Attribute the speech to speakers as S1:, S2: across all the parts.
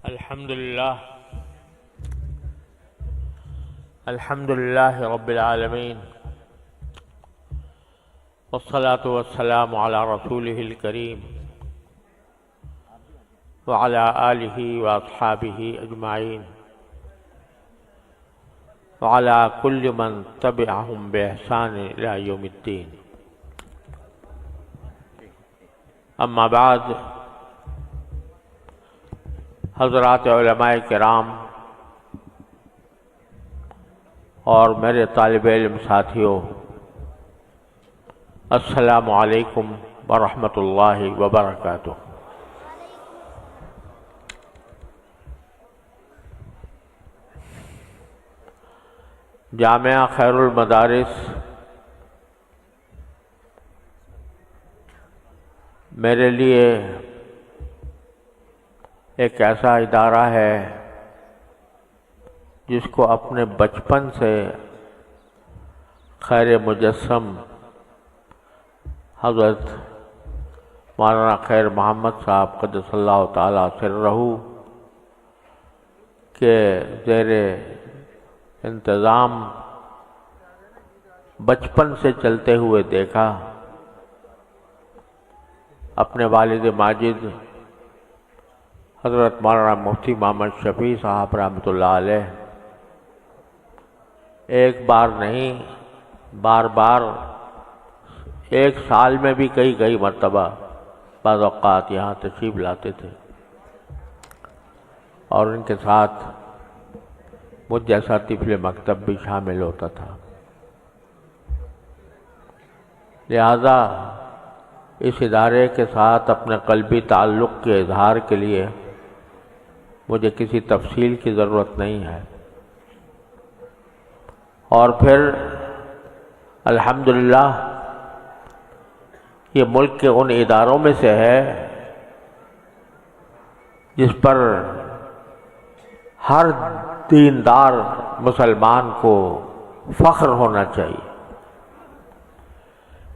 S1: الحمد لله رب العالمين، والصلاة والسلام على رسوله الكريم وعلى آله وأصحابه أجمعين وعلى كل من تبعهم بإحسان إلى يوم الدين. اما بعد، حضرات علماء کرام اور میرے طالب علم ساتھیوں، السلام علیکم ورحمۃ اللہ وبرکاتہ۔ جامعہ خیر المدارس میرے لیے ایک ایسا ادارہ ہے جس کو اپنے بچپن سے خیر مجسم حضرت مولانا خیر محمد صاحب قدس اللہ تعالی سرہ کے زیر انتظام بچپن سے چلتے ہوئے دیکھا۔ اپنے والد ماجد حضرت مولانا مفتی محمد شفیع صاحب رحمۃ اللہ علیہ ایک بار نہیں، بار بار ایک سال میں بھی کئی مرتبہ بعض اوقات یہاں تشریف لاتے تھے، اور ان کے ساتھ مجھ جیسا طفل مکتب بھی شامل ہوتا تھا۔ لہذا اس ادارے کے ساتھ اپنے قلبی تعلق کے اظہار کے لیے مجھے کسی تفصیل کی ضرورت نہیں ہے۔ اور پھر الحمدللہ یہ ملک کے ان اداروں میں سے ہے جس پر ہر دیندار مسلمان کو فخر ہونا چاہیے۔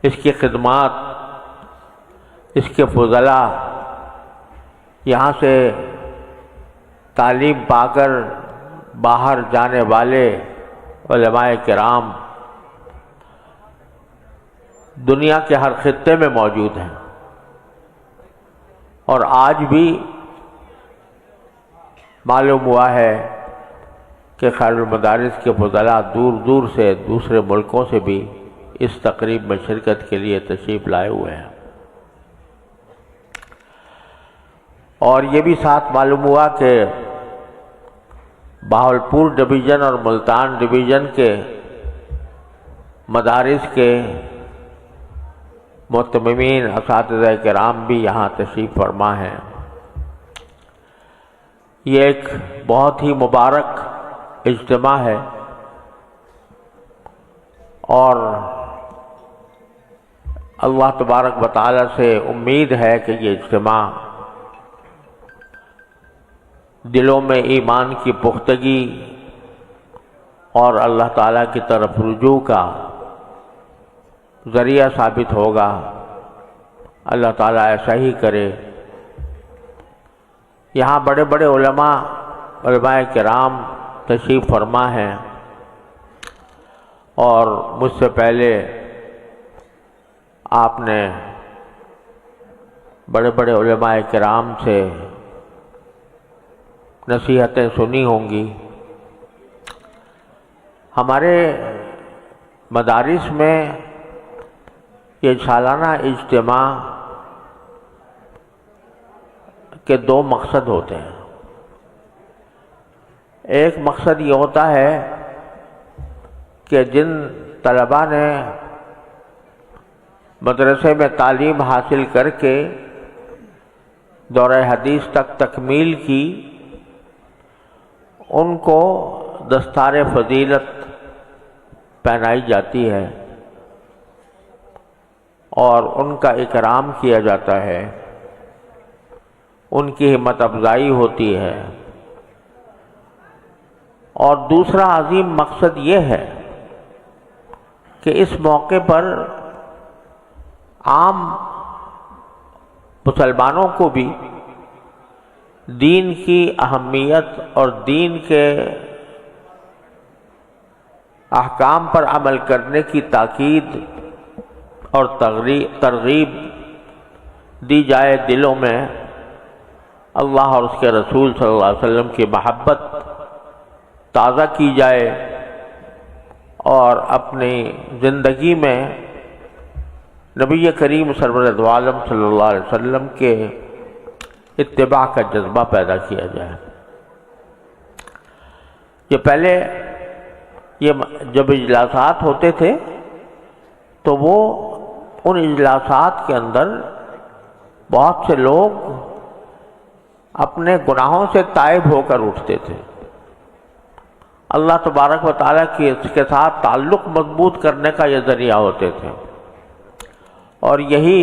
S1: اس کی خدمات، اس کے فضلاء، یہاں سے تعلیم پا کر باہر جانے والے علماء کرام دنیا کے ہر خطے میں موجود ہیں، اور آج بھی معلوم ہوا ہے کہ خیر المدارس کے فضلاء دور دور سے دوسرے ملکوں سے بھی اس تقریب میں شرکت کے لیے تشریف لائے ہوئے ہیں۔ اور یہ بھی ساتھ معلوم ہوا کہ بہاولپور ڈویژن اور ملتان ڈویژن کے مدارس کے متممین اساتذہ کرام بھی یہاں تشریف فرما ہیں۔ یہ ایک بہت ہی مبارک اجتماع ہے، اور اللہ تبارک و تعالی سے امید ہے کہ یہ اجتماع دلوں میں ایمان کی پختگی اور اللہ تعالیٰ کی طرف رجوع کا ذریعہ ثابت ہوگا۔ اللہ تعالیٰ ایسا ہی کرے۔ یہاں بڑے بڑے علماء کرام تشریف فرما ہیں، اور مجھ سے پہلے آپ نے بڑے بڑے علماء کرام سے نصیحتیں سنی ہوں گی۔ ہمارے مدارس میں یہ سالانہ اجتماع کے دو مقصد ہوتے ہیں۔ ایک مقصد یہ ہوتا ہے کہ جن طلباء نے مدرسے میں تعلیم حاصل کر کے دورہ حدیث تک تکمیل کی، ان کو دستار فضیلت پہنائی جاتی ہے اور ان کا اکرام کیا جاتا ہے، ان کی ہمت افزائی ہوتی ہے۔ اور دوسرا عظیم مقصد یہ ہے کہ اس موقع پر عام مسلمانوں کو بھی دین کی اہمیت اور دین کے احکام پر عمل کرنے کی تاکید اور ترغیب دی جائے، دلوں میں اللہ اور اس کے رسول صلی اللہ علیہ وسلم کی محبت تازہ کی جائے، اور اپنی زندگی میں نبی کریم سرور دو عالم صلی اللہ علیہ وسلم کے اتباع کا جذبہ پیدا کیا جائے۔ یہ پہلے جب اجلاسات ہوتے تھے تو وہ ان اجلاسات کے اندر بہت سے لوگ اپنے گناہوں سے تائب ہو کر اٹھتے تھے، اللہ تبارک و تعالیٰ کی اس کے ساتھ تعلق مضبوط کرنے کا یہ ذریعہ ہوتے تھے، اور یہی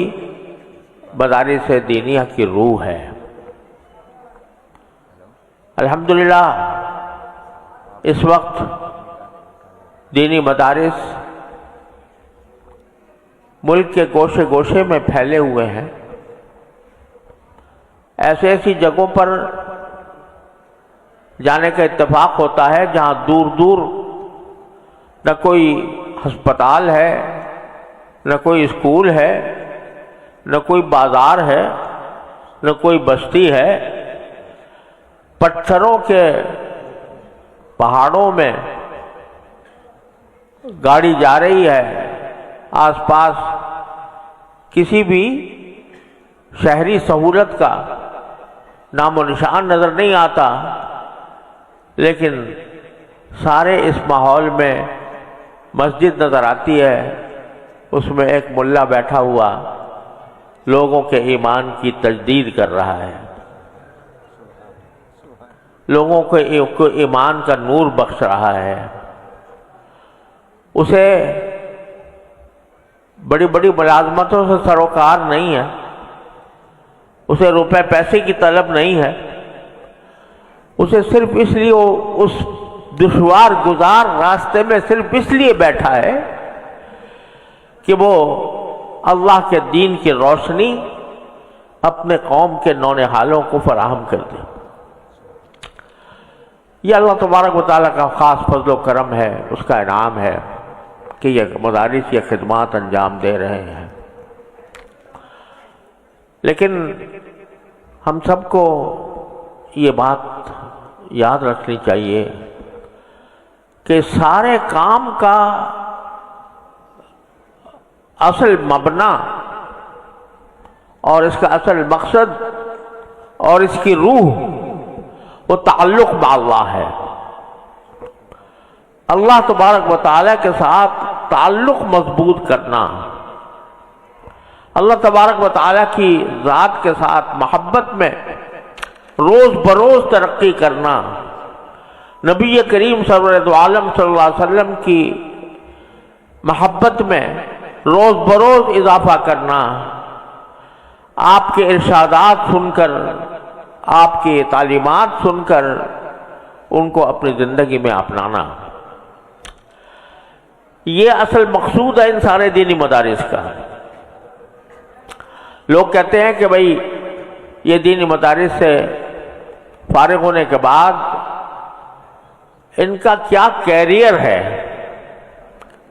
S1: مدارس دینیہ کی روح ہے۔ الحمدللہ اس وقت دینی مدارس ملک کے گوشے گوشے میں پھیلے ہوئے ہیں، ایسی جگہوں پر جانے کا اتفاق ہوتا ہے جہاں دور دور نہ کوئی ہسپتال ہے، نہ کوئی اسکول ہے، نہ کوئی بازار ہے، نہ کوئی بستی ہے، پتھروں کے پہاڑوں میں گاڑی جا رہی ہے، آس پاس کسی بھی شہری سہولت کا نام و نشان نظر نہیں آتا، لیکن سارے اس ماحول میں مسجد نظر آتی ہے، اس میں ایک ملا بیٹھا ہوا لوگوں کے ایمان کی تجدید کر رہا ہے، لوگوں کو ایمان کا نور بخش رہا ہے، اسے بڑی بڑی ملازمتوں سے سروکار نہیں ہے، اسے روپے پیسے کی طلب نہیں ہے، اسے صرف اس لیے وہ اس دشوار گزار راستے میں صرف اس لیے بیٹھا ہے کہ وہ اللہ کے دین کی روشنی اپنے قوم کے نونہالوں کو فراہم کر دے۔ یہ اللہ تبارک و تعالیٰ کا خاص فضل و کرم ہے، اس کا انعام ہے کہ یہ مدارس یہ خدمات انجام دے رہے ہیں۔ لیکن ہم سب کو یہ بات یاد رکھنی چاہیے کہ سارے کام کا اصل مبنا اور اس کا اصل مقصد اور اس کی روح وہ تعلق با اللہ ہے۔ اللہ تبارک و تعالیٰ کے ساتھ تعلق مضبوط کرنا، اللہ تبارک و تعالیٰ کی ذات کے ساتھ محبت میں روز بروز ترقی کرنا، نبی کریم سرور دو عالم صلی اللہ علیہ وسلم کی محبت میں روز بروز اضافہ کرنا، آپ کے ارشادات سن کر، آپ کی تعلیمات سن کر ان کو اپنی زندگی میں اپنانا، یہ اصل مقصود ہے ان سارے دینی مدارس کا۔ لوگ کہتے ہیں کہ بھئی یہ دینی مدارس سے فارغ ہونے کے بعد ان کا کیا کیریئر ہے۔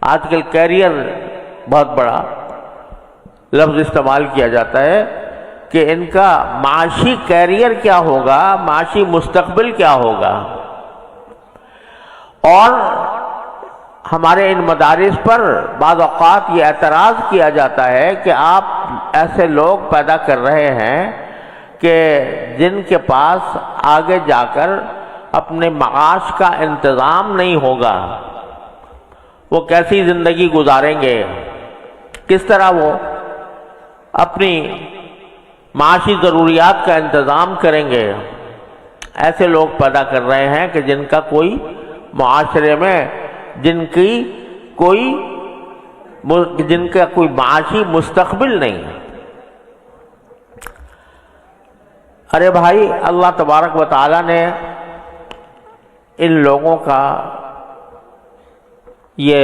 S1: آج کل کیریئر بہت بڑا لفظ استعمال کیا جاتا ہے کہ ان کا معاشی کیریئر کیا ہوگا، معاشی مستقبل کیا ہوگا۔ اور ہمارے ان مدارس پر بعض اوقات یہ اعتراض کیا جاتا ہے کہ آپ ایسے لوگ پیدا کر رہے ہیں کہ جن کے پاس آگے جا کر اپنے معاش کا انتظام نہیں ہوگا، وہ کیسی زندگی گزاریں گے، کس طرح وہ اپنی معاشی ضروریات کا انتظام کریں گے۔ ایسے لوگ پیدا کر رہے ہیں کہ جن کا کوئی معاشرے میں جن کا کوئی معاشی مستقبل نہیں ہے۔ ارے بھائی، اللہ تبارک و تعالیٰ نے ان لوگوں کا یہ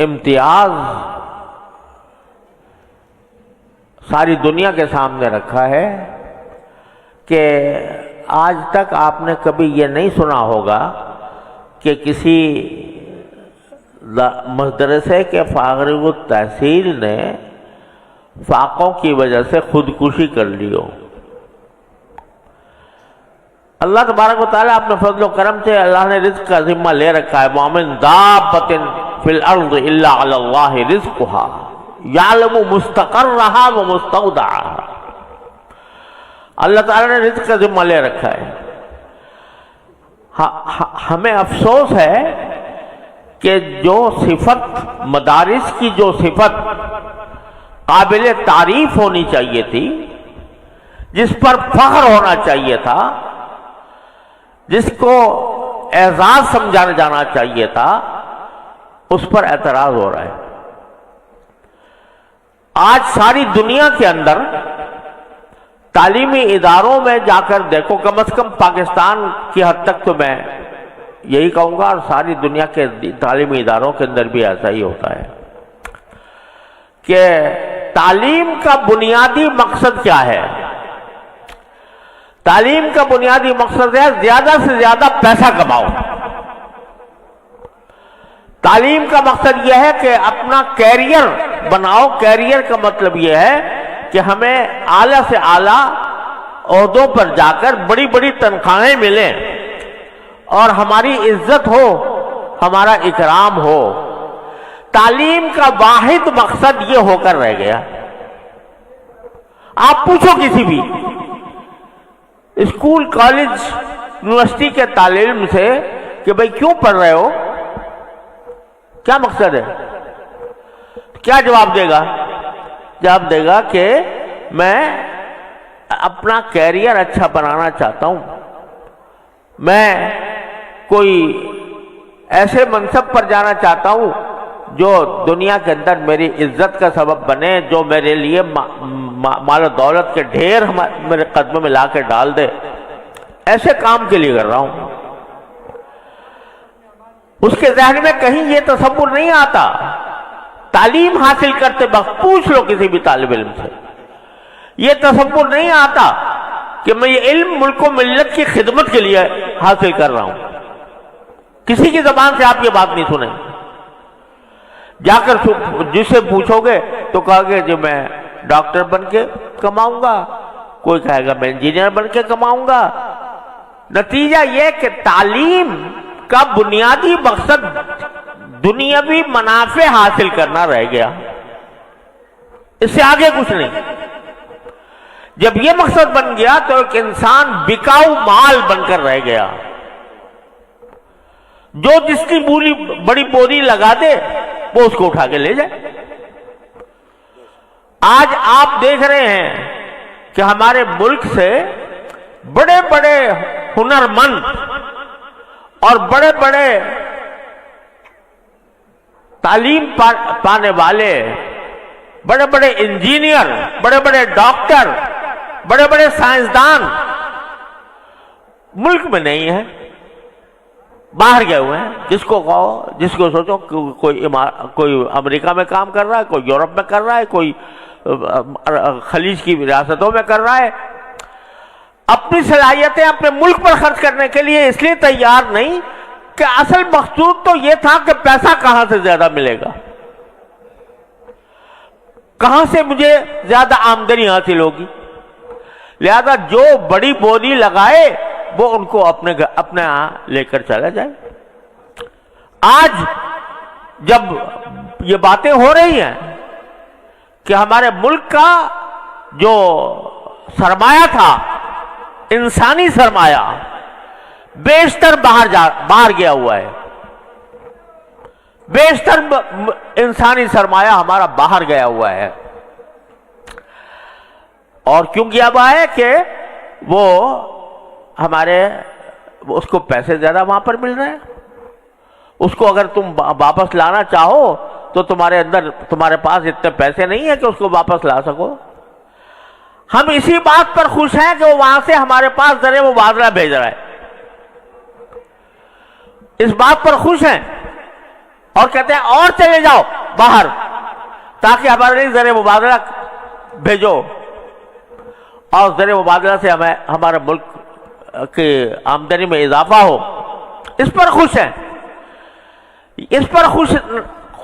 S1: امتیاز ساری دنیا کے سامنے رکھا ہے کہ آج تک آپ نے کبھی یہ نہیں سنا ہوگا کہ کسی مدرسے کے فارغ التحصیل نے فاقوں کی وجہ سے خودکشی کر لی ہو۔ اللہ تبارک و تعالیٰ اپنے فضل و کرم سے اللہ نے رزق کا ذمہ لے رکھا ہے۔ وَمِن دَابَّةٍ فِي الْأَرْضِ إِلَّا عَلَى اللَّهِ رِزْقُهَا يَعْلَمُ مُسْتَقَرَّهَا وَمُسْتَوْدَعَهَا۔ اللہ تعالیٰ نے رزق کا ذمہ لے رکھا ہے۔ ہمیں افسوس ہے کہ جو صفت مدارس کی جو صفت قابل تعریف ہونی چاہیے تھی، جس پر فخر ہونا چاہیے تھا، جس کو اعزاز سمجھانا جانا چاہیے تھا، اس پر اعتراض ہو رہا ہے۔ آج ساری دنیا کے اندر تعلیمی اداروں میں جا کر دیکھو، کم از کم پاکستان کی حد تک تو میں یہی کہوں گا، اور ساری دنیا کے تعلیمی اداروں کے اندر بھی ایسا ہی ہوتا ہے کہ تعلیم کا بنیادی مقصد کیا ہے؟ تعلیم کا بنیادی مقصد ہے زیادہ سے زیادہ پیسہ کماؤ۔ تعلیم کا مقصد یہ ہے کہ اپنا کیریئر بناؤ۔ کیریئر کا مطلب یہ ہے کہ ہمیں اعلیٰ سے اعلیٰ عہدوں پر جا کر بڑی بڑی تنخواہیں ملیں اور ہماری عزت ہو، ہمارا اکرام ہو۔ تعلیم کا واحد مقصد یہ ہو کر رہ گیا۔ آپ پوچھو کسی بھی اسکول، کالج، یونیورسٹی کے طالب علم سے کہ بھئی کیوں پڑھ رہے ہو، کیا مقصد ہے؟ کیا جواب دے گا؟ جواب دے گا کہ میں اپنا کیریئر اچھا بنانا چاہتا ہوں، میں کوئی ایسے منصب پر جانا چاہتا ہوں جو دنیا کے اندر میری عزت کا سبب بنے، جو میرے لیے مال و دولت کے ڈھیر میرے قدموں میں لا کے ڈال دے۔ ایسے کام کے لیے کر رہا ہوں۔ اس کے ذہن میں کہیں یہ تصور نہیں آتا۔ تعلیم حاصل کرتے وقت پوچھ لو کسی بھی طالب علم سے، یہ تصور نہیں آتا کہ میں یہ علم ملک و ملت کی خدمت کے لیے حاصل کر رہا ہوں۔ کسی کی زبان سے آپ یہ بات نہیں سنیں۔ جا کر جس سے پوچھو گے تو کہا گے جو میں ڈاکٹر بن کے کماؤں گا، کوئی کہے گا میں انجینئر بن کے کماؤں گا۔ نتیجہ یہ کہ تعلیم کا بنیادی مقصد دنیاوی منافع حاصل کرنا رہ گیا، اس سے آگے کچھ نہیں۔ جب یہ مقصد بن گیا تو ایک انسان بکاؤ مال بن کر رہ گیا، جو جس کی بڑی بوری لگا دے وہ اس کو اٹھا کے لے جائے۔ آج آپ دیکھ رہے ہیں کہ ہمارے ملک سے بڑے بڑے ہنرمند اور بڑے بڑے تعلیم پانے والے، بڑے بڑے انجینئر، بڑے بڑے ڈاکٹر، بڑے بڑے سائنسدان ملک میں نہیں ہیں، باہر گئے ہوئے ہیں۔ جس کو کہو، جس کو سوچو، کوئی امریکہ میں کام کر رہا ہے، کوئی یورپ میں کر رہا ہے، کوئی خلیج کی ریاستوں میں کر رہا ہے۔ اپنی صلاحیتیں اپنے ملک پر خرچ کرنے کے لیے اس لیے تیار نہیں کہ اصل مقصود تو یہ تھا کہ پیسہ کہاں سے زیادہ ملے گا، کہاں سے مجھے زیادہ آمدنی حاصل ہوگی، لہذا جو بڑی بوری لگائے وہ ان کو اپنے ہاں لے کر چلا جائے۔ آج جب یہ باتیں ہو رہی ہیں کہ ہمارے ملک کا جو سرمایہ تھا، انسانی سرمایہ، بیشتر باہر گیا ہوا ہے، بیشتر انسانی سرمایہ ہمارا باہر گیا ہوا ہے۔ اور کیوں گیا ہوا ہے کہ وہ اس کو پیسے زیادہ وہاں پر مل رہے ہیں۔ اس کو اگر تم واپس لانا چاہو تو تمہارے پاس اتنے پیسے نہیں ہیں کہ اس کو واپس لا سکو۔ ہم اسی بات پر خوش ہیں کہ وہ وہاں سے ہمارے پاس زر مبادلہ بھیج رہا ہے، اس بات پر خوش ہیں اور کہتے ہیں اور چلے جاؤ باہر تاکہ ہمارے لیے زر مبادلہ بھیجو، اور زر مبادلہ سے ہمارا ملک کی آمدنی میں اضافہ ہو، اس پر خوش ہیں. اس پر خوش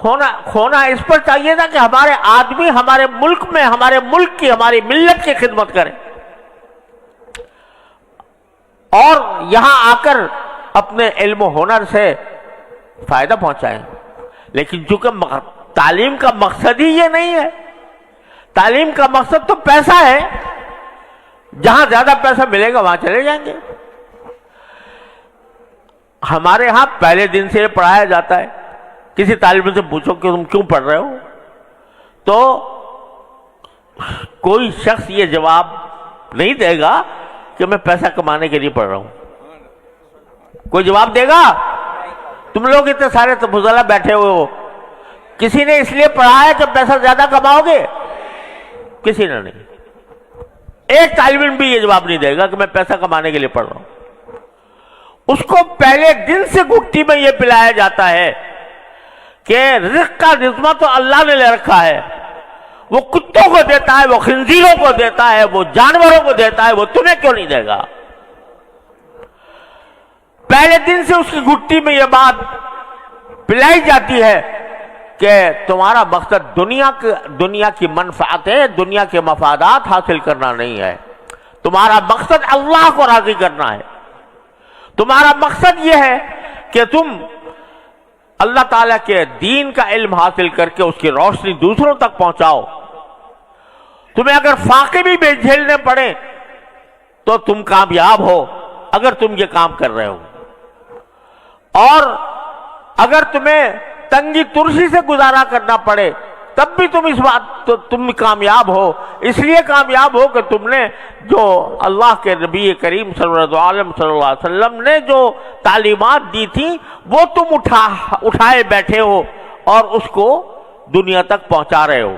S1: ہونا اس پر چاہیے تھا کہ ہمارے آدمی ہمارے ملک میں، ہمارے ملک کی، ہماری ملت کی خدمت کریں اور یہاں آ کر اپنے علم و ہنر سے فائدہ پہنچائیں. لیکن چونکہ تعلیم کا مقصد ہی یہ نہیں ہے، تعلیم کا مقصد تو پیسہ ہے، جہاں زیادہ پیسہ ملے گا وہاں چلے جائیں گے. ہمارے ہاں پہلے دن سے یہ پڑھایا جاتا ہے. کسی طالب علم سے پوچھو کہ تم کیوں پڑھ رہے ہو، تو کوئی شخص یہ جواب نہیں دے گا کہ میں پیسہ کمانے کے لیے پڑھ رہا ہوں. کوئی جواب دے گا؟ تم لوگ اتنے سارے فضلاء بیٹھے ہوئے ہو، کسی نے اس لیے پڑھا ہے کہ پیسہ زیادہ کماؤ گے؟ کسی نے نہیں. ایک طالب علم بھی یہ جواب نہیں دے گا کہ میں پیسہ کمانے کے لیے پڑھ رہا ہوں. اس کو پہلے دن سے گھٹی میں یہ پلایا جاتا ہے کہ رزق کا ذمہ تو اللہ نے لے رکھا ہے، وہ کتوں کو دیتا ہے، وہ خنزیروں کو دیتا ہے، وہ جانوروں کو دیتا ہے، وہ تمہیں کیوں نہیں دے گا؟ پہلے دن سے اس کی گھٹی میں یہ بات پلائی جاتی ہے کہ تمہارا مقصد دنیا کی منفعتیں، دنیا کے مفادات حاصل کرنا نہیں ہے، تمہارا مقصد اللہ کو راضی کرنا ہے. تمہارا مقصد یہ ہے کہ تم اللہ تعالیٰ کے دین کا علم حاصل کر کے اس کی روشنی دوسروں تک پہنچاؤ. تمہیں اگر فاقے بھی جھیلنے پڑے تو تم کامیاب ہو اگر تم یہ کام کر رہے ہو، اور اگر تمہیں تنگی ترشی سے گزارا کرنا پڑے تب بھی تم اس بات تم کامیاب ہو. اس لیے کامیاب ہو کہ تم نے جو اللہ کے نبی کریم صلی اللہ علیہ وسلم نے جو تعلیمات دی تھیں وہ تم اٹھائے بیٹھے ہو اور اس کو دنیا تک پہنچا رہے ہو.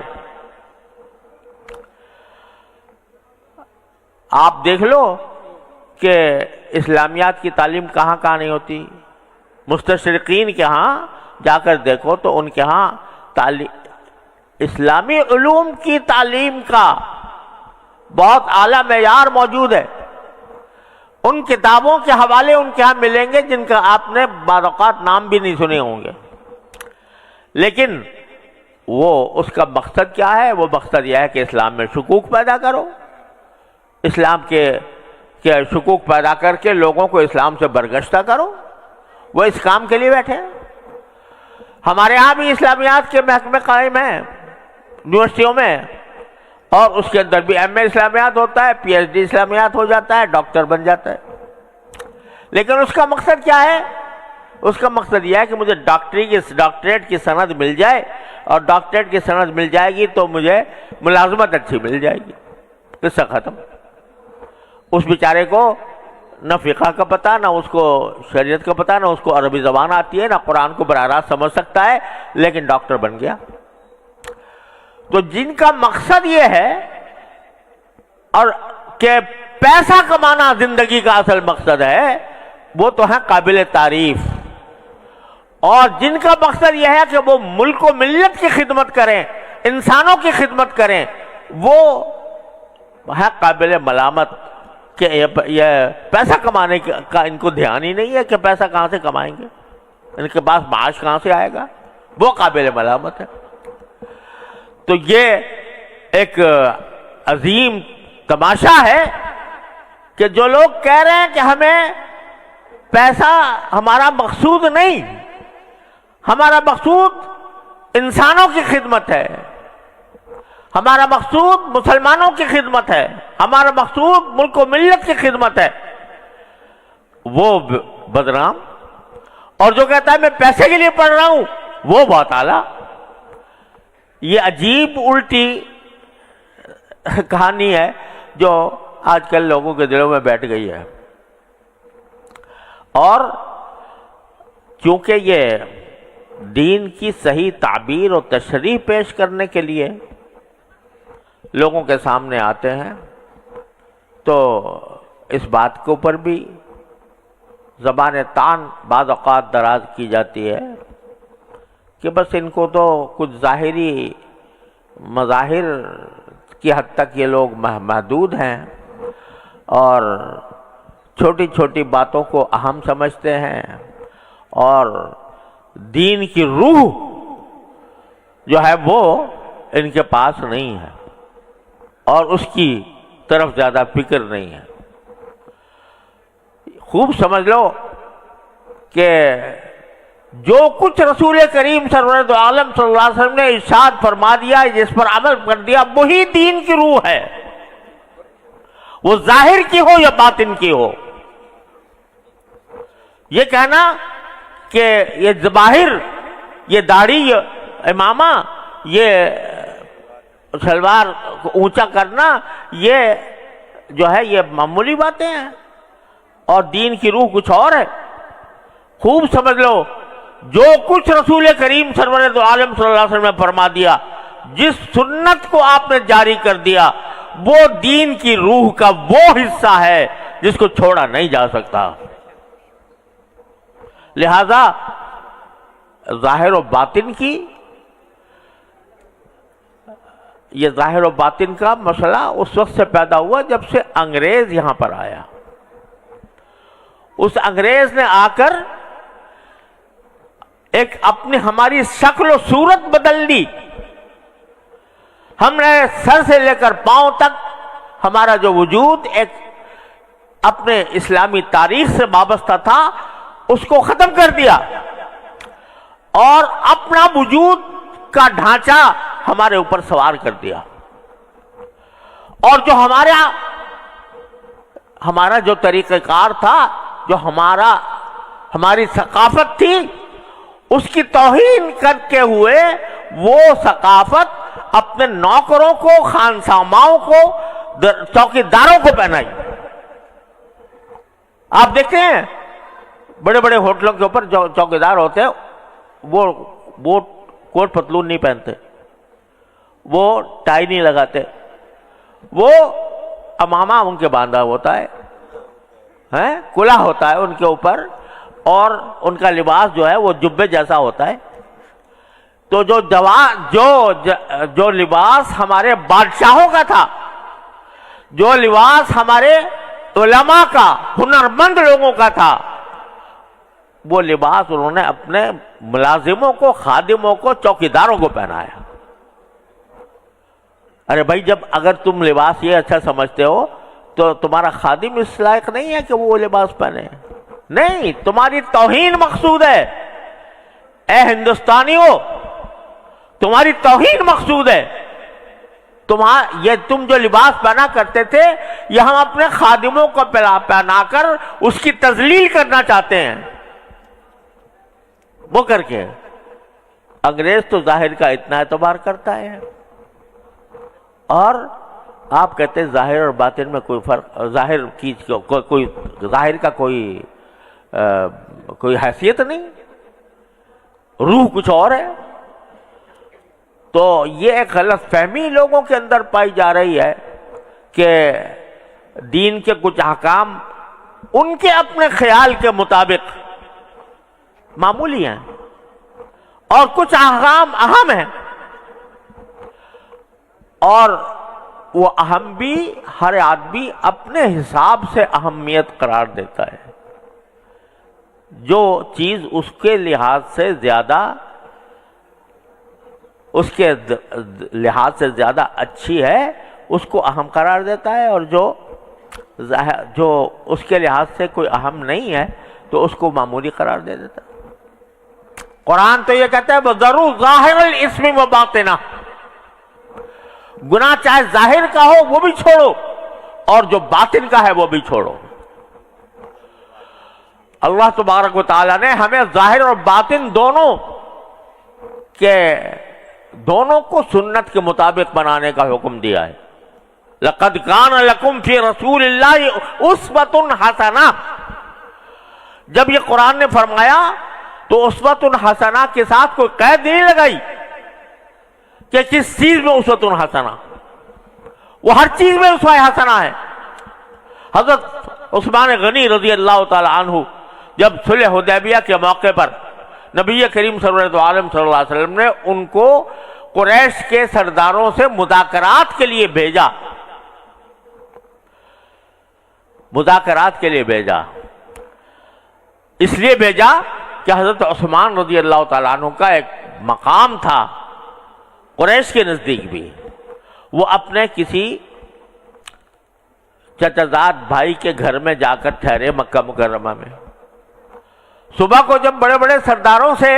S1: آپ دیکھ لو کہ اسلامیات کی تعلیم کہاں کہاں نہیں ہوتی. مستشرقین کے ہاں جا کر دیکھو تو ان کے ہاں اسلامی علوم کی تعلیم کا بہت اعلیٰ معیار موجود ہے. ان کتابوں کے حوالے ان کے ہاں ملیں گے جن کا آپ نے بعض اوقات نام بھی نہیں سنے ہوں گے، لیکن وہ اس کا مقصد کیا ہے؟ وہ مقصد یہ ہے کہ اسلام میں شکوک پیدا کرو، اسلام کے شکوک پیدا کر کے لوگوں کو اسلام سے برگشتہ کرو. وہ اس کام کے لیے بیٹھے ہیں. ہمارے یہاں بھی اسلامیات کے محکمے قائم ہیں یونیورسٹیوں میں، اور اس کے اندر بھی ایم اے اسلامیات ہوتا ہے، پی ایچ ڈی اسلامیات ہو جاتا ہے، ڈاکٹر بن جاتا ہے. لیکن اس کا مقصد کیا ہے؟ اس کا مقصد یہ ہے کہ مجھے ڈاکٹریٹ کی سند مل جائے، اور ڈاکٹریٹ کی سند مل جائے گی تو مجھے ملازمت اچھی مل جائے گی. قصہ ختم. اس بیچارے کو نہ فقہ کا پتہ، نہ اس کو شریعت کا پتہ، نہ اس کو عربی زبان آتی ہے، نہ قرآن کو براہ راست سمجھ سکتا ہے، لیکن ڈاکٹر بن گیا. تو جن کا مقصد یہ ہے اور کہ پیسہ کمانا زندگی کا اصل مقصد ہے، وہ تو ہے قابل تعریف. اور جن کا مقصد یہ ہے کہ وہ ملک و ملت کی خدمت کریں، انسانوں کی خدمت کریں، وہ ہے قابل ملامت کہ یہ پیسہ کمانے کا ان کو دھیان ہی نہیں ہے کہ پیسہ کہاں سے کمائیں گے، ان کے پاس معاش کہاں سے آئے گا. وہ قابل ملامت ہے. تو یہ ایک عظیم تماشا ہے کہ جو لوگ کہہ رہے ہیں کہ ہمیں پیسہ ہمارا مقصود نہیں، ہمارا مقصود انسانوں کی خدمت ہے، ہمارا مقصود مسلمانوں کی خدمت ہے، ہمارا مقصود ملک و ملت کی خدمت ہے، وہ بدنام. اور جو کہتا ہے میں پیسے کے لیے پڑھ رہا ہوں وہ بہت اعلیٰ. یہ عجیب الٹی کہانی ہے جو آج کل لوگوں کے دلوں میں بیٹھ گئی ہے. اور چونکہ یہ دین کی صحیح تعبیر اور تشریح پیش کرنے کے لیے لوگوں کے سامنے آتے ہیں، تو اس بات کے اوپر بھی زبان تان بعض اوقات دراز کی جاتی ہے کہ بس ان کو تو کچھ ظاہری مظاہر کی حد تک یہ لوگ محدود ہیں، اور چھوٹی چھوٹی باتوں کو اہم سمجھتے ہیں اور دین کی روح جو ہے وہ ان کے پاس نہیں ہے اور اس کی طرف زیادہ فکر نہیں ہے۔ خوب سمجھ لو کہ جو کچھ رسول کریم سرور دو عالم صلی اللہ علیہ وسلم نے ارشاد فرما دیا، جس پر عمل کر دیا، وہی دین کی روح ہے، وہ ظاہر کی ہو یا باطن کی ہو۔ یہ کہنا کہ یہ ظاہر، یہ داڑھی، یہ امامہ، یہ شلوار کو اونچا کرنا، یہ جو ہے یہ معمولی باتیں ہیں اور دین کی روح کچھ اور ہے۔ خوب سمجھ لو جو کچھ رسول کریم سرور دو عالم صلی اللہ علیہ وسلم نے فرما دیا، جس سنت کو آپ نے جاری کر دیا، وہ دین کی روح کا وہ حصہ ہے جس کو چھوڑا نہیں جا سکتا۔ لہذا ظاہر و باطن کی، یہ ظاہر و باطن کا مسئلہ اس وقت سے پیدا ہوا جب سے انگریز یہاں پر آیا۔ اس انگریز نے آ کر ایک اپنی ہماری شکل و صورت بدل دی۔ ہم نے سر سے لے کر پاؤں تک ہمارا جو وجود ایک اپنے اسلامی تاریخ سے وابستہ تھا، اس کو ختم کر دیا اور اپنا وجود کا ڈھانچہ ہمارے اوپر سوار کر دیا، اور جو ہمارا جو طریقہ کار تھا، جو ہماری ثقافت تھی، اس کی توہین کر کے ہوئے وہ ثقافت اپنے نوکروں کو، خانساماؤں کو، چوکیداروں کو پہنائی۔ آپ دیکھتے ہیں بڑے بڑے ہوٹلوں کے اوپر جو چوکیدار ہوتے ہیں وہ کوٹ پتلون نہیں پہنتے، وہ ٹائی نہیں لگاتے، وہ امامہ ان کے باندھا ہوتا ہے، کلا ہوتا ہے ان کے اوپر، اور ان کا لباس جو ہے وہ جبے جیسا ہوتا ہے۔ تو جو لباس ہمارے بادشاہوں کا تھا، جو لباس ہمارے علماء کا، ہنرمند لوگوں کا تھا، وہ لباس انہوں نے اپنے ملازموں کو، خادموں کو، چوکیداروں کو پہنایا۔ ارے بھائی، جب اگر تم لباس یہ اچھا سمجھتے ہو تو تمہارا خادم اس لائق نہیں ہے کہ وہ لباس پہنے؟ نہیں، تمہاری توہین مقصود ہے۔ اے ہندوستانیوں، تمہاری توہین مقصود ہے۔ تم جو لباس پہنا کرتے تھے، یہ ہم اپنے خادموں کو پہنا کر اس کی تذلیل کرنا چاہتے ہیں۔ وہ کر کے انگریز تو ظاہر کا اتنا اعتبار کرتا ہے، اور آپ کہتے ہیں ظاہر اور باطن میں کوئی فرق، ظاہر کا کوئی حیثیت نہیں، روح کچھ اور ہے۔ تو یہ ایک غلط فہمی لوگوں کے اندر پائی جا رہی ہے کہ دین کے کچھ احکام ان کے اپنے خیال کے مطابق معمولی ہیں اور کچھ احکام اہم ہیں، اور وہ اہم بھی ہر آدمی اپنے حساب سے اہمیت قرار دیتا ہے۔ جو چیز اس کے لحاظ سے زیادہ اچھی ہے اس کو اہم قرار دیتا ہے، اور جو اس کے لحاظ سے کوئی اہم نہیں ہے تو اس کو معمولی قرار دے دیتا ہے۔ قرآن تو یہ کہتا ہے وَذَرُوا ظَاهِرَ الْإِثْمِ وَبَاطِنَهُ، گناہ چاہے ظاہر کا ہو وہ بھی چھوڑو، اور جو باطن کا ہے وہ بھی چھوڑو۔ اللہ تبارک و تعالیٰ نے ہمیں ظاہر اور باطن دونوں کو سنت کے مطابق بنانے کا حکم دیا ہے۔ لَقَدْ كَانَ لَكُمْ فِي رَسُولِ اللَّهِ أُسْوَةٌ حَسَنَةٌ، جب یہ قرآن نے فرمایا تو اسوۃ حسنہ کے ساتھ کوئی قید نہیں لگائی کہ کس چیز میں اسوۃ حسنہ، وہ ہر چیز میں اسوہ حسنہ ہے۔ حضرت عثمان غنی رضی اللہ تعالی عنہ جب صلح حدیبیہ کے موقع پر نبی کریم صلی اللہ علیہ وسلم نے ان کو قریش کے سرداروں سے مذاکرات کے لیے بھیجا، مذاکرات کے لیے بھیجا. اس لیے بھیجا کہ حضرت عثمان رضی اللہ تعالیٰ عنہ کا ایک مقام تھا قریش کے نزدیک بھی. وہ اپنے کسی چچا زاد بھائی کے گھر میں جا کر ٹھہرے مکہ مکرمہ میں. صبح کو جب بڑے بڑے سرداروں سے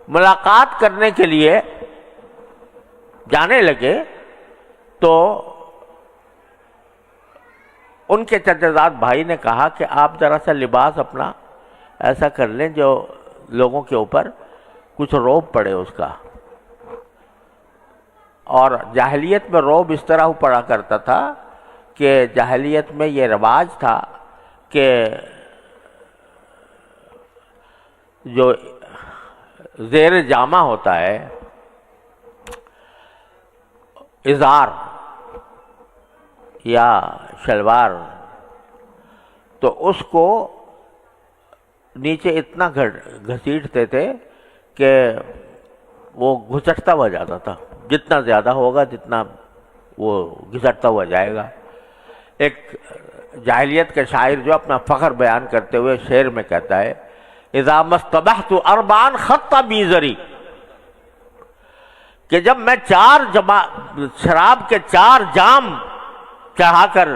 S1: ملاقات کرنے کے لیے جانے لگے تو ان کے چچا زاد بھائی نے کہا کہ آپ ذرا سا لباس اپنا ایسا کر لیں جو لوگوں کے اوپر کچھ روب پڑے اس کا. اور جاہلیت میں روب اس طرح پڑا کرتا تھا کہ جاہلیت میں یہ رواج تھا کہ جو زیر جامہ ہوتا ہے ازار یا شلوار، تو اس کو نیچے اتنا گھسیٹتے تھے کہ وہ گھسٹتا ہوا جاتا تھا. جتنا زیادہ ہوگا جتنا وہ گھسٹتا ہوا جائے گا. ایک جاہلیت کے شاعر جو اپنا فخر بیان کرتے ہوئے شعر میں کہتا ہے اذا مستبحت اربعا خط بیزری، کہ جب میں شراب کے 4 جام چڑھا کر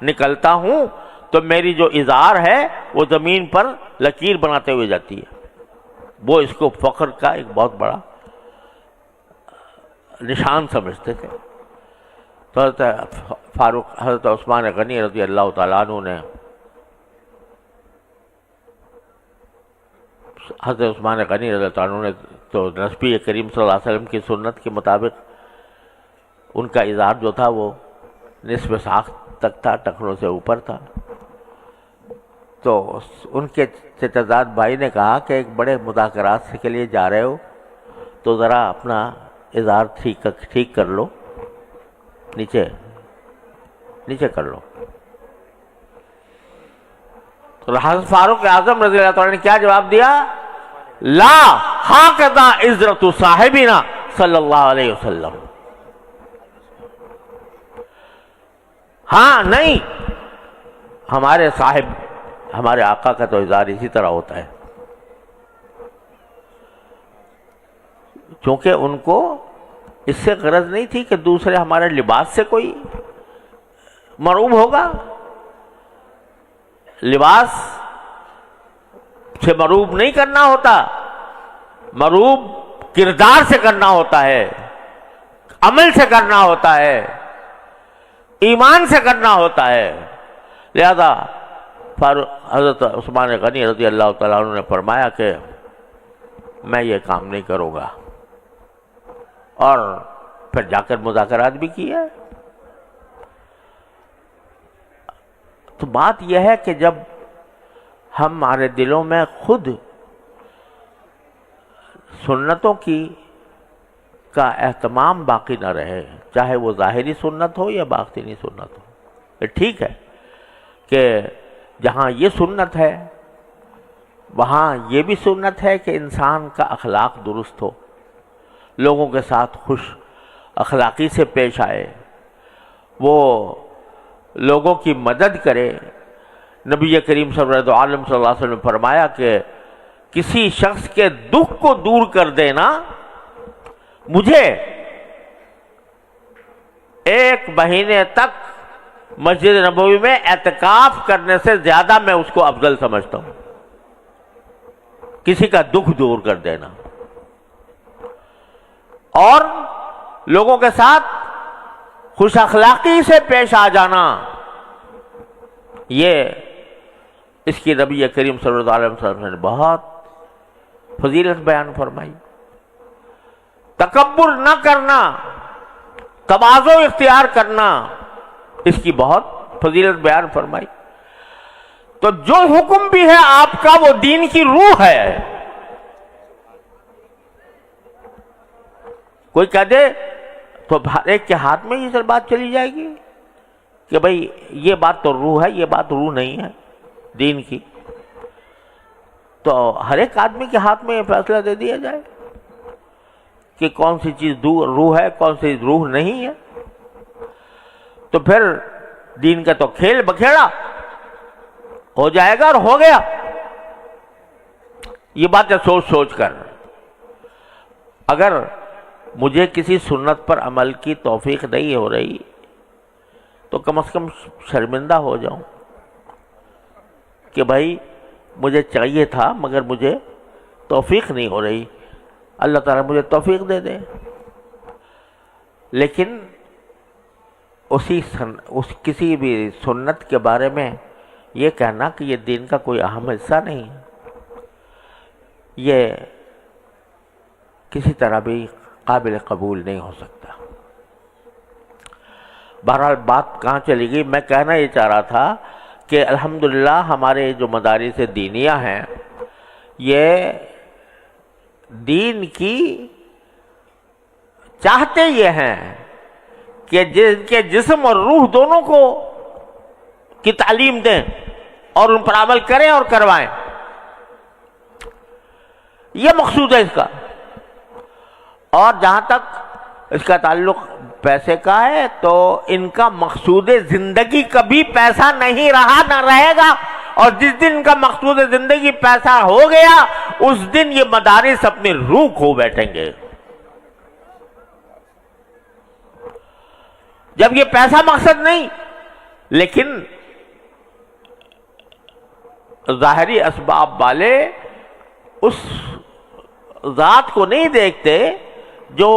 S1: نکلتا ہوں تو میری جو ازار ہے وہ زمین پر لکیر بناتے ہوئے جاتی ہے. وہ اس کو فخر کا ایک بہت بڑا نشان سمجھتے تھے. تو حضرت عثمان غنی رضی اللہ تعالیٰ عنہ نے تو نبی کریم صلی اللہ علیہ وسلم کی سنت کے مطابق ان کا ازار جو تھا وہ نصف ساق تک تھا، ٹخنوں سے اوپر تھا. تو ان کے چچا زاد بھائی نے کہا کہ ایک بڑے مذاکرات کے لیے جا رہے ہو تو ذرا اپنا ازار ٹھیک کر لو، نیچے کر لو. تو حضرت فاروق اعظم رضی اللہ تعالیٰ نے کیا جواب دیا؟ لا ہاکذا عزرت صاحبنا صلی اللہ علیہ وسلم. ہاں نہیں، ہمارے صاحب ہمارے آقا کا تو ازار اسی طرح ہوتا ہے. چونکہ ان کو اس سے غرض نہیں تھی کہ دوسرے ہمارے لباس سے کوئی مرعوب ہوگا. لباس سے مرعوب نہیں کرنا ہوتا، مرعوب کردار سے کرنا ہوتا ہے، عمل سے کرنا ہوتا ہے، ایمان سے کرنا ہوتا ہے. لہذا حضرت عثمان غنی رضی اللہ تعالیٰ عنہ نے فرمایا کہ میں یہ کام نہیں کروں گا، اور پھر جا کر مذاکرات بھی کی ہے. تو بات یہ ہے کہ جب ہمارے دلوں میں خود سنتوں کا اہتمام باقی نہ رہے، چاہے وہ ظاہری سنت ہو یا باطنی سنت ہو. ٹھیک ہے کہ جہاں یہ سنت ہے وہاں یہ بھی سنت ہے کہ انسان کا اخلاق درست ہو، لوگوں کے ساتھ خوش اخلاقی سے پیش آئے، وہ لوگوں کی مدد کرے. نبی کریم صلی اللہ علیہ وسلم نے فرمایا کہ کسی شخص کے دکھ کو دور کر دینا مجھے 1 مہینے تک مسجد نبوی میں اعتکاف کرنے سے زیادہ میں اس کو افضل سمجھتا ہوں. کسی کا دکھ دور کر دینا اور لوگوں کے ساتھ خوش اخلاقی سے پیش آ جانا، یہ اس کی نبی کریم صلی اللہ علیہ وسلم نے بہت فضیلت بیان فرمائی. تکبر نہ کرنا، تواضع اختیار کرنا، اس کی بہت فضیلت بیان فرمائی. تو جو حکم بھی ہے آپ کا وہ دین کی روح ہے. کوئی کہہ دے تو ہر ایک کے ہاتھ میں یہ سر بات چلی جائے گی کہ بھئی یہ بات تو روح ہے، یہ بات روح نہیں ہے دین کی. تو ہر ایک آدمی کے ہاتھ میں یہ فیصلہ دے دیا جائے کہ کون سی چیز روح ہے، کون سی روح نہیں ہے. تو پھر دین کا تو کھیل بکھیڑا ہو جائے گا اور ہو گیا. یہ باتیں سوچ سوچ کر اگر مجھے کسی سنت پر عمل کی توفیق نہیں ہو رہی تو کم از کم شرمندہ ہو جاؤں کہ بھائی مجھے چاہیے تھا مگر مجھے توفیق نہیں ہو رہی. اللہ تعالیٰ مجھے توفیق دے دے. لیکن کسی بھی سنت کے بارے میں یہ کہنا کہ یہ دین کا کوئی اہم حصہ نہیں ہے، یہ کسی طرح بھی قابل قبول نہیں ہو سکتا. بہرحال بات کہاں چلی گئی؟ میں کہنا یہ چاہ رہا تھا کہ الحمدللہ ہمارے جو مدارس دینیہ ہیں یہ دین کی چاہتے یہ ہیں کہ جن کے جسم اور روح دونوں کو کی تعلیم دیں اور ان پر عمل کریں اور کروائیں. یہ مقصود ہے اس کا. اور جہاں تک اس کا تعلق پیسے کا ہے تو ان کا مقصود زندگی کبھی پیسہ نہیں رہا، نہ رہے گا. اور جس دن ان کا مقصود زندگی پیسہ ہو گیا اس دن یہ مدارس اپنی روح کھو بیٹھیں گے. جب یہ پیسہ مقصد نہیں لیکن ظاہری اسباب والے اس ذات کو نہیں دیکھتے جو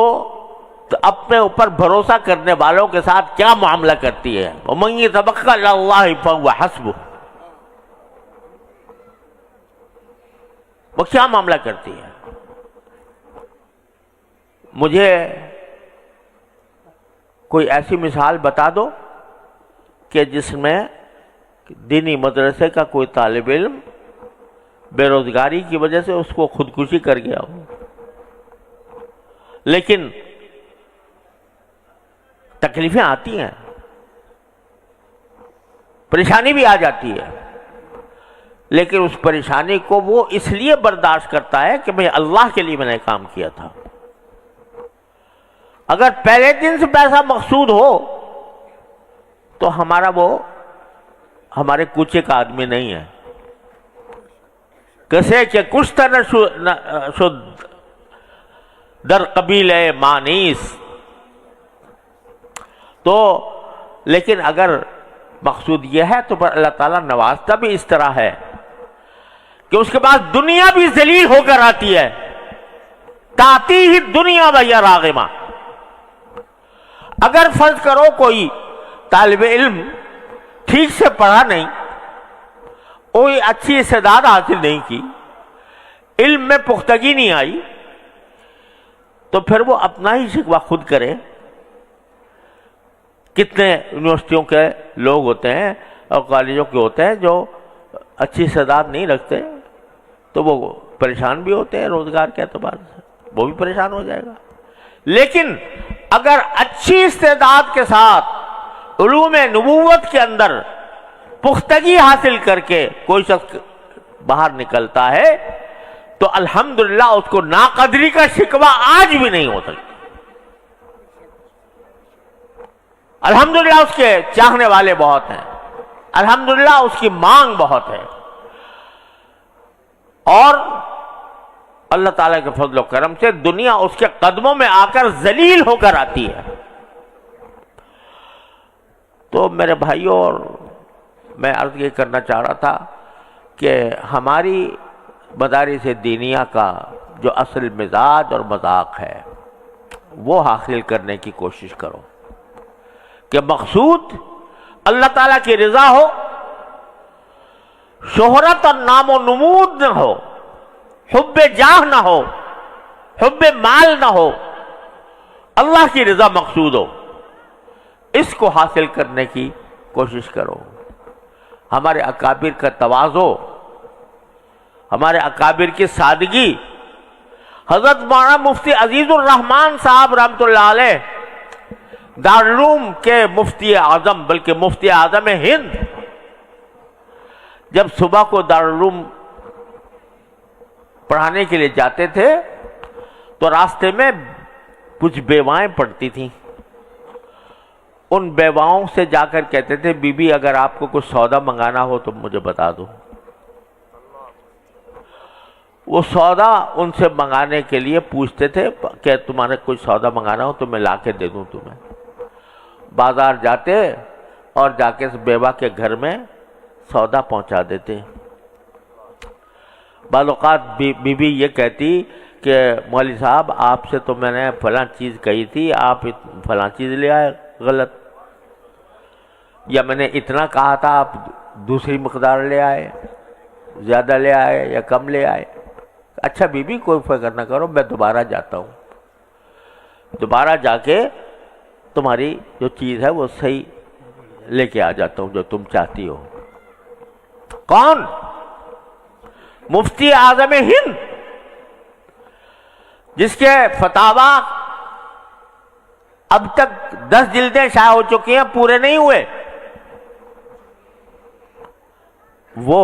S1: اپنے اوپر بھروسہ کرنے والوں کے ساتھ کیا معاملہ کرتی ہے. وَمَن يَتَوَکَّلْ عَلَى اللَّهِ فَهُوَ حَسْبُهُ. وہ کیا معاملہ کرتی ہے؟ مجھے کوئی ایسی مثال بتا دو کہ جس میں دینی مدرسے کا کوئی طالب علم بے روزگاری کی وجہ سے اس کو خودکشی کر گیا ہو. لیکن تکلیفیں آتی ہیں، پریشانی بھی آ جاتی ہے، لیکن اس پریشانی کو وہ اس لیے برداشت کرتا ہے کہ میں اللہ کے لیے میں نے کام کیا تھا. اگر پہلے دن سے پیسہ مقصود ہو تو ہمارے کوچے کا آدمی نہیں ہے. کسے کہ کشت نہ شد در قبیل مانیس. تو لیکن اگر مقصود یہ ہے تو پر اللہ تعالیٰ نوازتا بھی اس طرح ہے کہ اس کے بعد دنیا بھی ذلیل ہو کر آتی ہے. تاتی ہی دنیا بھیا راغمہ. اگر فرض کرو کوئی طالب علم ٹھیک سے پڑھا نہیں، کوئی اچھی استعداد حاصل نہیں کی، علم میں پختگی نہیں آئی، تو پھر وہ اپنا ہی شکوہ خود کرے. کتنے یونیورسٹیوں کے لوگ ہوتے ہیں اور کالجوں کے ہوتے ہیں جو اچھی استعداد نہیں رکھتے، تو وہ پریشان بھی ہوتے ہیں روزگار کے اعتبار سے، وہ بھی پریشان ہو جائے گا. لیکن اگر اچھی استعداد کے ساتھ علوم نبوت کے اندر پختگی حاصل کر کے کوئی شخص باہر نکلتا ہے تو الحمدللہ اس کو ناقدری کا شکوہ آج بھی نہیں ہو سکتا. الحمدللہ اس کے چاہنے والے بہت ہیں، الحمدللہ اس کی مانگ بہت ہے، اور اللہ تعالیٰ کے فضل و کرم سے دنیا اس کے قدموں میں آ کر ذلیل ہو کر آتی ہے. تو میرے بھائیوں، اور میں عرض یہ کرنا چاہ رہا تھا کہ ہماری مدارس دینیہ کا جو اصل مزاج اور مذاق ہے وہ حاصل کرنے کی کوشش کرو کہ مقصود اللہ تعالیٰ کی رضا ہو، شہرت اور نام و نمود نہ ہو، حب جاہ نہ ہو، حب مال نہ ہو، اللہ کی رضا مقصود ہو. اس کو حاصل کرنے کی کوشش کرو. ہمارے اکابر کا تواضع، ہمارے اکابر کی سادگی. حضرت مولانا مفتی عزیز الرحمان صاحب رحمۃ اللہ علیہ دارالعلوم کے مفتی اعظم، بلکہ مفتی اعظم ہند، جب صبح کو دارالعلوم پڑھانے کے لیے جاتے تھے تو راستے میں کچھ بیوائیں پڑتی تھیں ان بیواؤں سے جا کر کہتے تھے بی بی اگر آپ کو کچھ سودا منگانا ہو تو مجھے بتا دو. وہ سودا ان سے منگانے کے لیے پوچھتے تھے کہ تمہارے کچھ سودا منگانا ہو تو میں لا کے دے دوں تمہیں. بازار جاتے اور جا کے بیوہ کے گھر میں سودا پہنچا دیتے. بعض اوقات بی بی یہ کہتی کہ مولوی صاحب آپ سے تو میں نے فلاں چیز کہی تھی، آپ فلاں چیز لے آئے غلط، یا میں نے اتنا کہا تھا آپ دوسری مقدار لے آئے، زیادہ لے آئے یا کم لے آئے. اچھا بی بی کوئی فکر نہ کرو، میں دوبارہ جاتا ہوں، دوبارہ جا کے تمہاری جو چیز ہے وہ صحیح لے کے آ جاتا ہوں جو تم چاہتی ہو. کون؟ مفتی اعظم ہند، جس کے فتاوی اب تک 10 جلدیں شائع ہو چکی ہیں، پورے نہیں ہوئے. وہ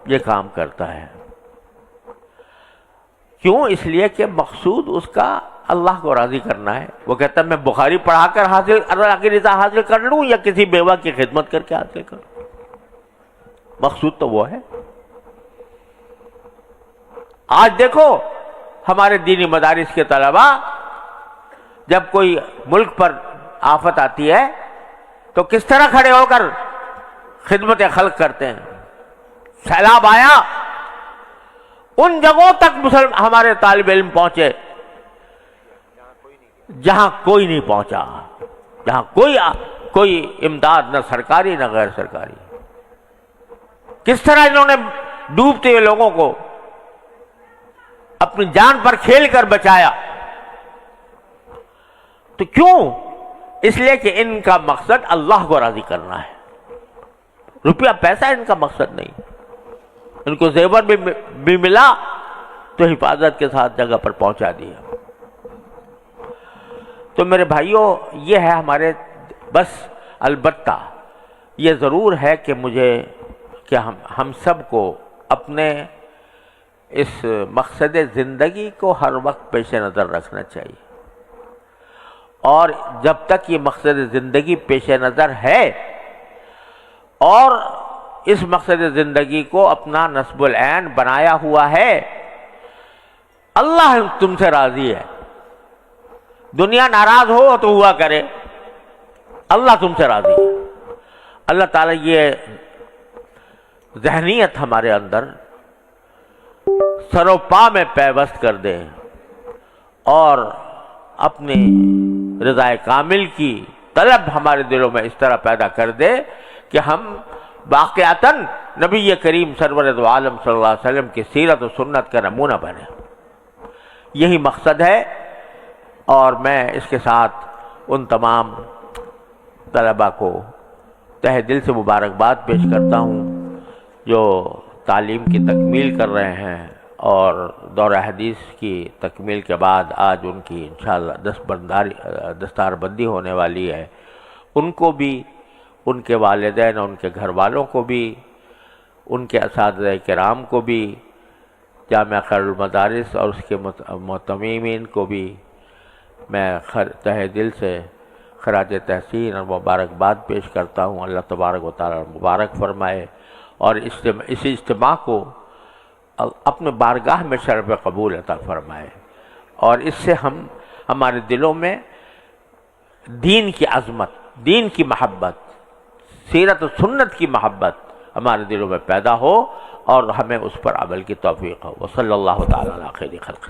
S1: یہ کام کرتا ہے. کیوں؟ اس لیے کہ مقصود اس کا اللہ کو راضی کرنا ہے. وہ کہتا ہے میں بخاری پڑھا کر اللہ کی رضا حاصل کر لوں یا کسی بیوہ کی خدمت کر کے حاصل کروں. مقصود تو وہ ہے. آج دیکھو ہمارے دینی مدارس کے طلباء جب کوئی ملک پر آفت آتی ہے تو کس طرح کھڑے ہو کر خدمت خلق کرتے ہیں. سیلاب آیا، ان جگہوں تک ہمارے طالب علم پہنچے جہاں کوئی نہیں پہنچا، جہاں کوئی امداد نہ سرکاری نہ غیر سرکاری. کس طرح انہوں نے ڈوبتے ہوئے لوگوں کو اپنی جان پر کھیل کر بچایا. تو کیوں؟ اس لیے کہ ان کا مقصد اللہ کو راضی کرنا ہے. روپیہ پیسہ ان کا مقصد نہیں. ان کو زیور بھی ملا تو حفاظت کے ساتھ جگہ پر پہنچا دیا. تو میرے بھائیوں یہ ہے ہمارے، بس البتہ یہ ضرور ہے کہ ہم سب کو اپنے اس مقصد زندگی کو ہر وقت پیش نظر رکھنا چاہیے. اور جب تک یہ مقصد زندگی پیش نظر ہے اور اس مقصد زندگی کو اپنا نصب العین بنایا ہوا ہے، اللہ تم سے راضی ہے. دنیا ناراض ہو تو ہوا کرے، اللہ تم سے راضی ہے. اللہ تعالیٰ یہ ذہنیت ہمارے اندر سر و پا میں پیوست کر دے اور اپنی رضا کامل کی طلب ہمارے دلوں میں اس طرح پیدا کر دے کہ ہم واقعتاً نبی کریم سرور دو عالم صلی اللہ علیہ وسلم کی سیرت و سنت کا نمونہ بنے. یہی مقصد ہے. اور میں اس کے ساتھ ان تمام طلباء کو تہ دل سے مبارکباد پیش کرتا ہوں جو تعلیم کی تکمیل کر رہے ہیں اور دورہ حدیث کی تکمیل کے بعد آج ان کی انشاءاللہ دستار بندی ہونے والی ہے. ان کو بھی، ان کے والدین اور ان کے گھر والوں کو بھی، ان کے اساتذہ کرام کو بھی، جامعہ خیر المدارس اور اس کے معتممین کو بھی میں تہ دل سے خراج تحسین اور مبارکباد پیش کرتا ہوں. اللہ تبارک و تعالی مبارک فرمائے اور اسی اجتماع کو اپنے بارگاہ میں شرف قبول عطا فرمائے اور اس سے ہمارے دلوں میں دین کی عظمت، دین کی محبت، سیرت و سنت کی محبت ہمارے دلوں میں پیدا ہو اور ہمیں اس پر عمل کی توفیق ہو. وصلی اللہ تعالی علی خیر خلق.